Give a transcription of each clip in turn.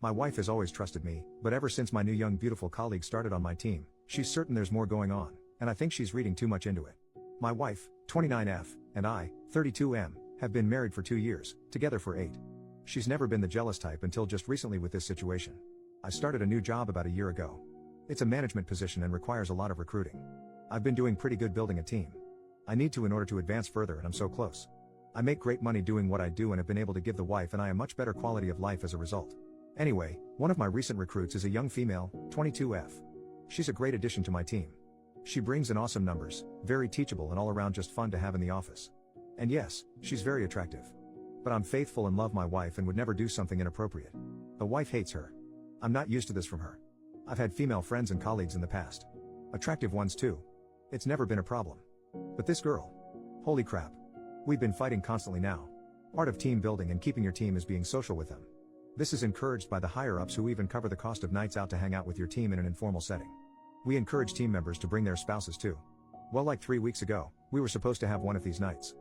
My wife has always trusted me, but ever since my new young beautiful colleague started on my team, she's certain there's more going on, and I think she's reading too much into it. My wife, 29F, and I, 32M, have been married for 2 years, together for 8. She's never been the jealous type until just recently with this situation. I started a new job about a year ago. It's a management position and requires a lot of recruiting. I've been doing pretty good building a team. I need to in order to advance further, and I'm so close. I make great money doing what I do and have been able to give the wife and I a much better quality of life as a result. Anyway, one of my recent recruits is a young female, 22F. She's a great addition to my team. She brings in awesome numbers, very teachable and all around just fun to have in the office. And yes, she's very attractive. But I'm faithful and love my wife and would never do something inappropriate. The wife hates her. I'm not used to this from her. I've had female friends and colleagues in the past. Attractive ones too. It's never been a problem. But this girl. Holy crap. We've been fighting constantly now. Part of team building and keeping your team is being social with them. This is encouraged by the higher-ups who even cover the cost of nights out to hang out with your team in an informal setting. We encourage team members to bring their spouses too. Well, like 3 weeks ago, we were supposed to have one of these nights.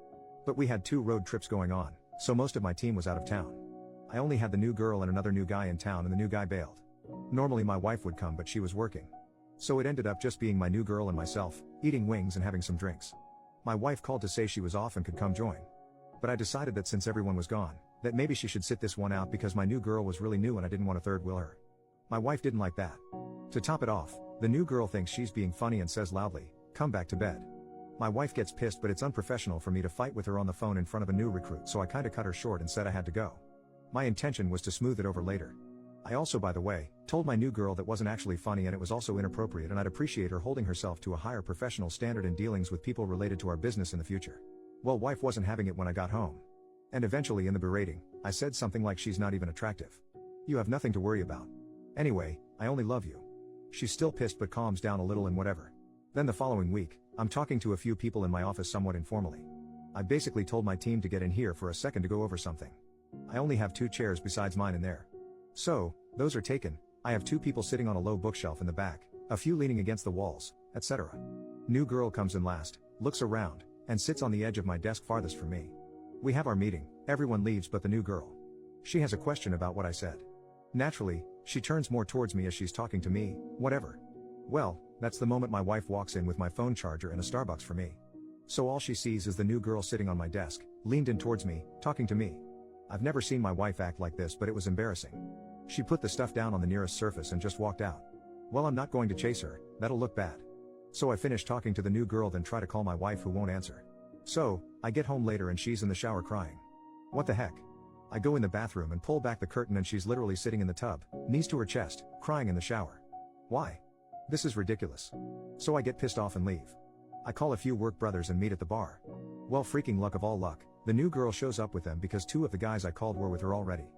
But we had 2 road trips going on, so most of my team was out of town. I only had the new girl and another new guy in town and the new guy bailed. Normally my wife would come but she was working. So it ended up just being my new girl and myself, eating wings and having some drinks. My wife called to say she was off and could come join. But I decided that since everyone was gone, that maybe she should sit this one out because my new girl was really new and I didn't want to third wheel her. My wife didn't like that. To top it off, the new girl thinks she's being funny and says loudly, "Come back to bed." My wife gets pissed, but it's unprofessional for me to fight with her on the phone in front of a new recruit, so I kinda cut her short and said I had to go. My intention was to smooth it over later. I also, by the way, told my new girl that wasn't actually funny and it was also inappropriate and I'd appreciate her holding herself to a higher professional standard in dealings with people related to our business in the future. Well, wife wasn't having it when I got home. And eventually in the berating, I said something like she's not even attractive. You have nothing to worry about. Anyway, I only love you. She's still pissed but calms down a little and whatever. Then the following week, I'm talking to a few people in my office somewhat informally. I basically told my team to get in here for a second to go over something. I only have 2 chairs besides mine in there. So, those are taken. I have 2 people sitting on a low bookshelf in the back, a few leaning against the walls, etc. New girl comes in last, looks around, and sits on the edge of my desk farthest from me. We have our meeting, everyone leaves but the new girl. She has a question about what I said. Naturally, she turns more towards me as she's talking to me, whatever. Well, that's the moment my wife walks in with my phone charger and a Starbucks for me. So all she sees is the new girl sitting on my desk, leaned in towards me, talking to me. I've never seen my wife act like this, but it was embarrassing. She put the stuff down on the nearest surface and just walked out. Well, I'm not going to chase her, that'll look bad. So I finish talking to the new girl, then try to call my wife who won't answer. So, I get home later and she's in the shower crying. What the heck? I go in the bathroom and pull back the curtain and she's literally sitting in the tub, knees to her chest, crying in the shower. Why? This is ridiculous. So I get pissed off and leave. I call a few work brothers and meet at the bar. Well, freaking luck of all luck, the new girl shows up with them because 2 of the guys I called were with her already.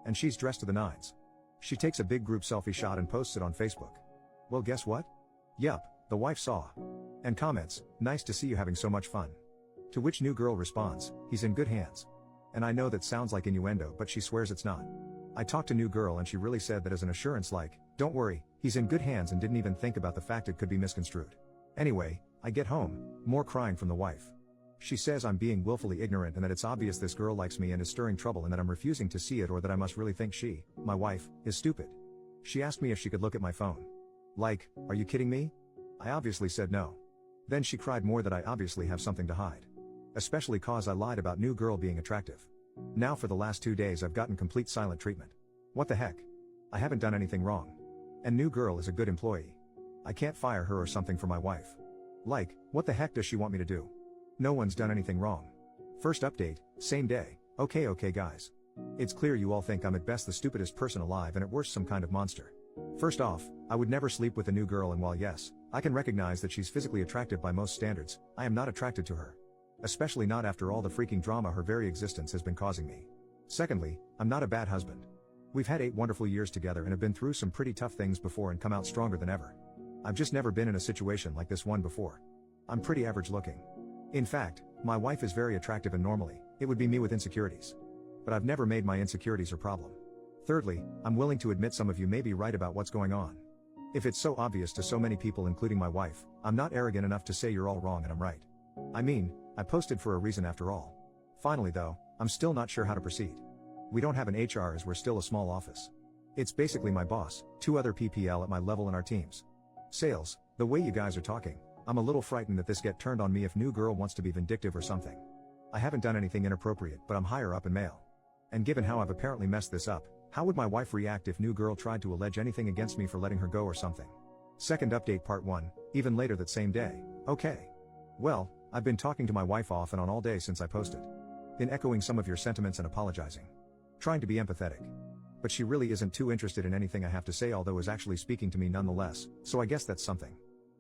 And she's dressed to the nines. She takes a big group selfie shot and posts it on Facebook. Well, guess what? Yup, the wife saw. And comments, "Nice to see you having so much fun." To which new girl responds, "He's in good hands." And I know that sounds like innuendo, but she swears it's not. I talked to new girl and she really said that as an assurance like, "Don't worry, he's in good hands," and didn't even think about the fact it could be misconstrued. Anyway, I get home, more crying from the wife. She says I'm being willfully ignorant and that it's obvious this girl likes me and is stirring trouble and that I'm refusing to see it, or that I must really think she, my wife, is stupid. She asked me if she could look at my phone. Like, are you kidding me? I obviously said no. Then she cried more that I obviously have something to hide. Especially cause I lied about new girl being attractive. Now for the last 2 days I've gotten complete silent treatment. What the heck? I haven't done anything wrong. And new girl is a good employee. I can't fire her or something for my wife. Like, what the heck does she want me to do? No one's done anything wrong. First update, same day. Okay guys. It's clear you all think I'm at best the stupidest person alive and at worst some kind of monster. First off, I would never sleep with a new girl, and while yes, I can recognize that she's physically attractive by most standards, I am not attracted to her. Especially not after all the freaking drama her very existence has been causing me. Secondly, I'm not a bad husband. We've had 8 wonderful years together and have been through some pretty tough things before and come out stronger than ever. I've just never been in a situation like this one before. I'm pretty average looking. In fact, my wife is very attractive and normally, it would be me with insecurities. But I've never made my insecurities her problem. Thirdly, I'm willing to admit some of you may be right about what's going on. If it's so obvious to so many people including my wife, I'm not arrogant enough to say you're all wrong and I'm right. I mean, I posted for a reason after all. Finally though, I'm still not sure how to proceed. We don't have an HR as we're still a small office. It's basically my boss, 2 other PPL at my level in our teams. Sales, the way you guys are talking, I'm a little frightened that this get turned on me if new girl wants to be vindictive or something. I haven't done anything inappropriate, but I'm higher up in mail. And given how I've apparently messed this up, how would my wife react if new girl tried to allege anything against me for letting her go or something? Second update part 1, even later that same day. Okay. Well, I've been talking to my wife off and on all day since I posted. Been echoing some of your sentiments and apologizing. Trying to be empathetic. But she really isn't too interested in anything I have to say, although is actually speaking to me nonetheless, so I guess that's something.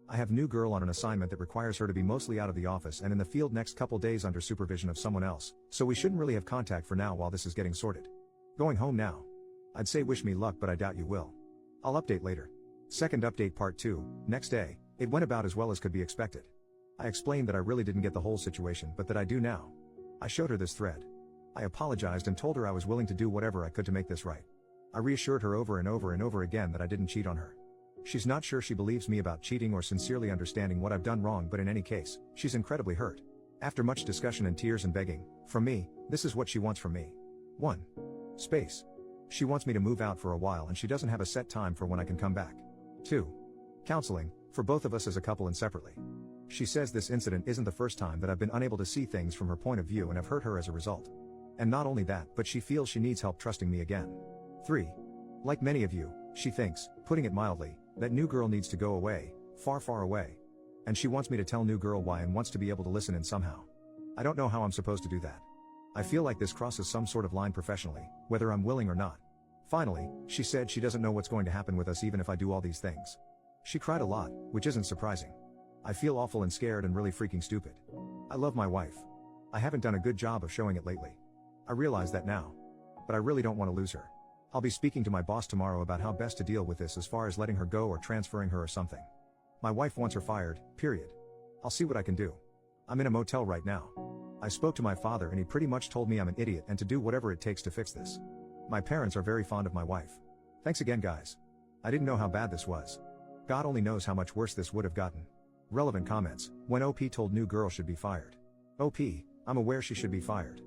I have new girl on an assignment that requires her to be mostly out of the office and in the field next couple days under supervision of someone else, so we shouldn't really have contact for now while this is getting sorted. Going home now. I'd say wish me luck, but I doubt you will. I'll update later. Second update part 2, next day, it went about as well as could be expected. I explained that I really didn't get the whole situation, but that I do now. I showed her this thread. I apologized and told her I was willing to do whatever I could to make this right. I reassured her over and over and over again that I didn't cheat on her. She's not sure she believes me about cheating or sincerely understanding what I've done wrong, but in any case, she's incredibly hurt. After much discussion and tears and begging, from me, this is what she wants from me. 1. Space. She wants me to move out for a while and she doesn't have a set time for when I can come back. 2. Counseling, for both of us as a couple and separately. She says this incident isn't the first time that I've been unable to see things from her point of view and have hurt her as a result. And not only that, but she feels she needs help trusting me again. 3. Like many of you, she thinks, putting it mildly, that new girl needs to go away, far far away. And she wants me to tell new girl why and wants to be able to listen in somehow. I don't know how I'm supposed to do that. I feel like this crosses some sort of line professionally, whether I'm willing or not. Finally, she said she doesn't know what's going to happen with us even if I do all these things. She cried a lot, which isn't surprising. I feel awful and scared and really freaking stupid. I love my wife. I haven't done a good job of showing it lately. I realize that now. But I really don't want to lose her. I'll be speaking to my boss tomorrow about how best to deal with this as far as letting her go or transferring her or something. My wife wants her fired, period. I'll see what I can do. I'm in a motel right now. I spoke to my father and he pretty much told me I'm an idiot and to do whatever it takes to fix this. My parents are very fond of my wife. Thanks again, guys. I didn't know how bad this was. God only knows how much worse this would have gotten. Relevant comments, when OP told new girl should be fired. OP, I'm aware she should be fired.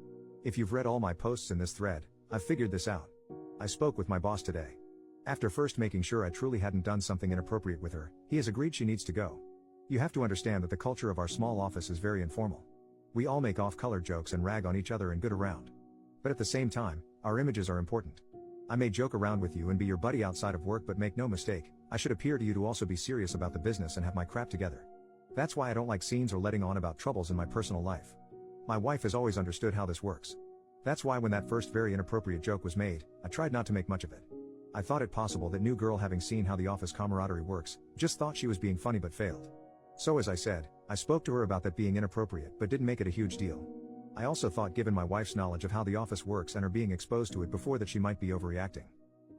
If you've read all my posts in this thread, I've figured this out. I spoke with my boss today. After first making sure I truly hadn't done something inappropriate with her, he has agreed she needs to go. You have to understand that the culture of our small office is very informal. We all make off-color jokes and rag on each other and good around. But at the same time, our images are important. I may joke around with you and be your buddy outside of work, but make no mistake, I should appear to you to also be serious about the business and have my crap together. That's why I don't like scenes or letting on about troubles in my personal life. My wife has always understood how this works. That's why when that first very inappropriate joke was made, I tried not to make much of it. I thought it possible that new girl, having seen how the office camaraderie works, just thought she was being funny but failed. So as I said, I spoke to her about that being inappropriate but didn't make it a huge deal. I also thought, given my wife's knowledge of how the office works and her being exposed to it before, that she might be overreacting.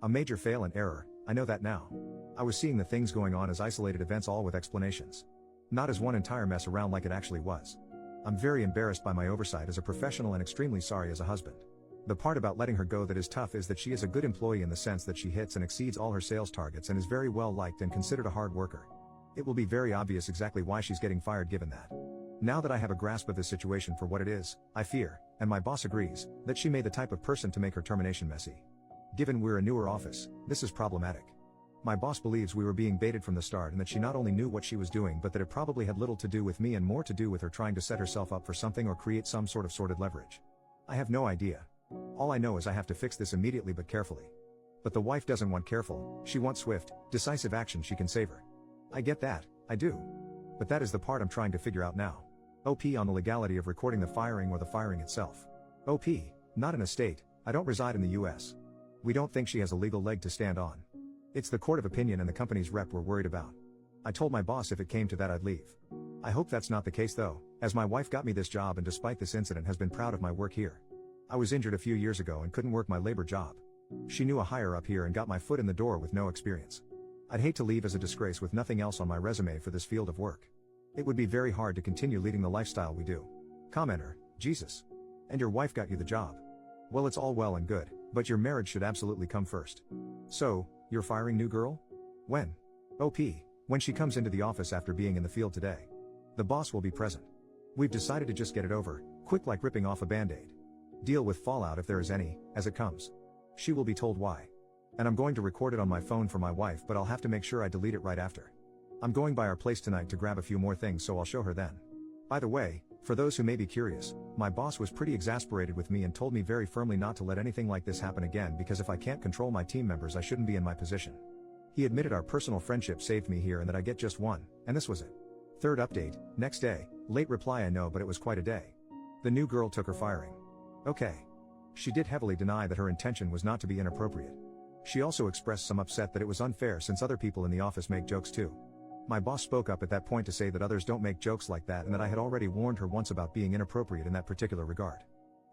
A major fail and error, I know that now. I was seeing the things going on as isolated events, all with explanations. Not as one entire mess around like it actually was. I'm very embarrassed by my oversight as a professional and extremely sorry as a husband. The part about letting her go that is tough is that she is a good employee in the sense that she hits and exceeds all her sales targets and is very well liked and considered a hard worker. It will be very obvious exactly why she's getting fired given that. Now that I have a grasp of this situation for what it is, I fear, and my boss agrees, that she may be the type of person to make her termination messy. Given we're a newer office, this is problematic. My boss believes we were being baited from the start and that she not only knew what she was doing but that it probably had little to do with me and more to do with her trying to set herself up for something or create some sort of sordid leverage. I have no idea. All I know is I have to fix this immediately but carefully. But the wife doesn't want careful, she wants swift, decisive action she can save her. I get that, I do. But that is the part I'm trying to figure out now. OP on the legality of recording the firing or the firing itself. OP, not in a state, I don't reside in the US. We don't think she has a legal leg to stand on. It's the court of opinion and the company's rep we're worried about. I told my boss if it came to that I'd leave. I hope that's not the case though, as my wife got me this job and despite this incident has been proud of my work here. I was injured a few years ago and couldn't work my labor job. She knew a higher up here and got my foot in the door with no experience. I'd hate to leave as a disgrace with nothing else on my resume for this field of work. It would be very hard to continue leading the lifestyle we do. Commenter, Jesus. And your wife got you the job. Well, it's all well and good, but your marriage should absolutely come first. So, you're firing new girl? When? OP, when she comes into the office after being in the field today. The boss will be present. We've decided to just get it over, quick like ripping off a band-aid. Deal with fallout if there is any, as it comes. She will be told why. And I'm going to record it on my phone for my wife, but I'll have to make sure I delete it right after. I'm going by our place tonight to grab a few more things, so I'll show her then. By the way, for those who may be curious, my boss was pretty exasperated with me and told me very firmly not to let anything like this happen again, because if I can't control my team members I shouldn't be in my position. He admitted our personal friendship saved me here and that I get just one, and this was it. Third update, next day, late reply I know, but it was quite a day. The new girl took her firing. Okay. She did heavily deny that her intention was not to be inappropriate. She also expressed some upset that it was unfair since other people in the office make jokes too. My boss spoke up at that point to say that others don't make jokes like that and that I had already warned her once about being inappropriate in that particular regard.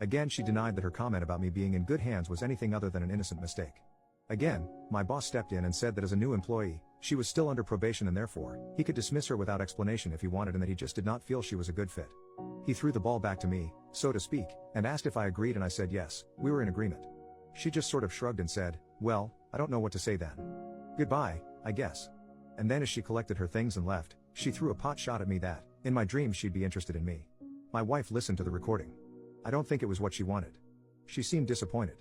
Again, she denied that her comment about me being in good hands was anything other than an innocent mistake. Again, my boss stepped in and said that as a new employee, she was still under probation and therefore, he could dismiss her without explanation if he wanted, and that he just did not feel she was a good fit. He threw the ball back to me, so to speak, and asked if I agreed, and I said yes, we were in agreement. She just sort of shrugged and said, well, I don't know what to say then. Goodbye, I guess. And then as she collected her things and left, she threw a pot shot at me that, in my dreams, she'd be interested in me. My wife listened to the recording. I don't think it was what she wanted. She seemed disappointed.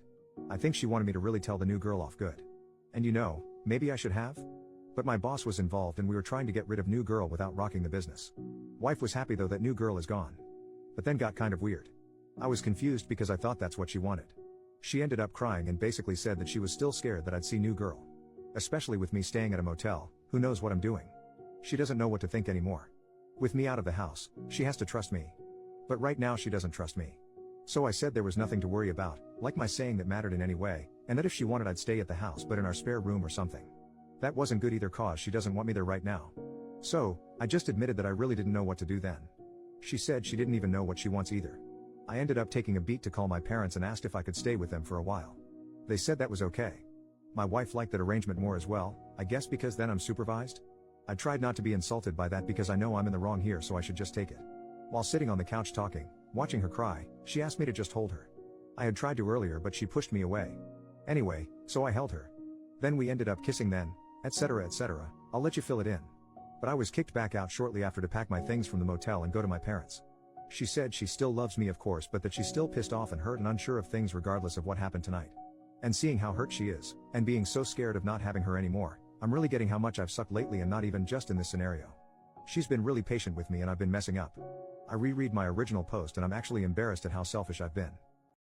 I think she wanted me to really tell the new girl off good. And you know, maybe I should have? But my boss was involved and we were trying to get rid of new girl without rocking the business. Wife was happy though that new girl is gone. But then got kind of weird. I was confused because I thought that's what she wanted. She ended up crying and basically said that she was still scared that I'd see new girl. Especially with me staying at a motel, who knows what I'm doing? She doesn't know what to think anymore. With me out of the house, she has to trust me. But right now she doesn't trust me. So I said there was nothing to worry about, like my saying that mattered in any way, and that if she wanted I'd stay at the house but in our spare room or something. That wasn't good either cause she doesn't want me there right now. So, I just admitted that I really didn't know what to do then. She said she didn't even know what she wants either. I ended up taking a beat to call my parents and asked if I could stay with them for a while. They said that was okay. My wife liked that arrangement more as well, I guess because then I'm supervised? I tried not to be insulted by that because I know I'm in the wrong here, so I should just take it. While sitting on the couch talking, watching her cry, she asked me to just hold her. I had tried to earlier but she pushed me away. Anyway, so I held her. Then we ended up kissing then, etc. etc. I'll let you fill it in. But I was kicked back out shortly after to pack my things from the motel and go to my parents. She said she still loves me of course, but that she's still pissed off and hurt and unsure of things regardless of what happened tonight. And seeing how hurt she is, and being so scared of not having her anymore, I'm really getting how much I've sucked lately, and not even just in this scenario. She's been really patient with me and I've been messing up. I reread my original post and I'm actually embarrassed at how selfish I've been.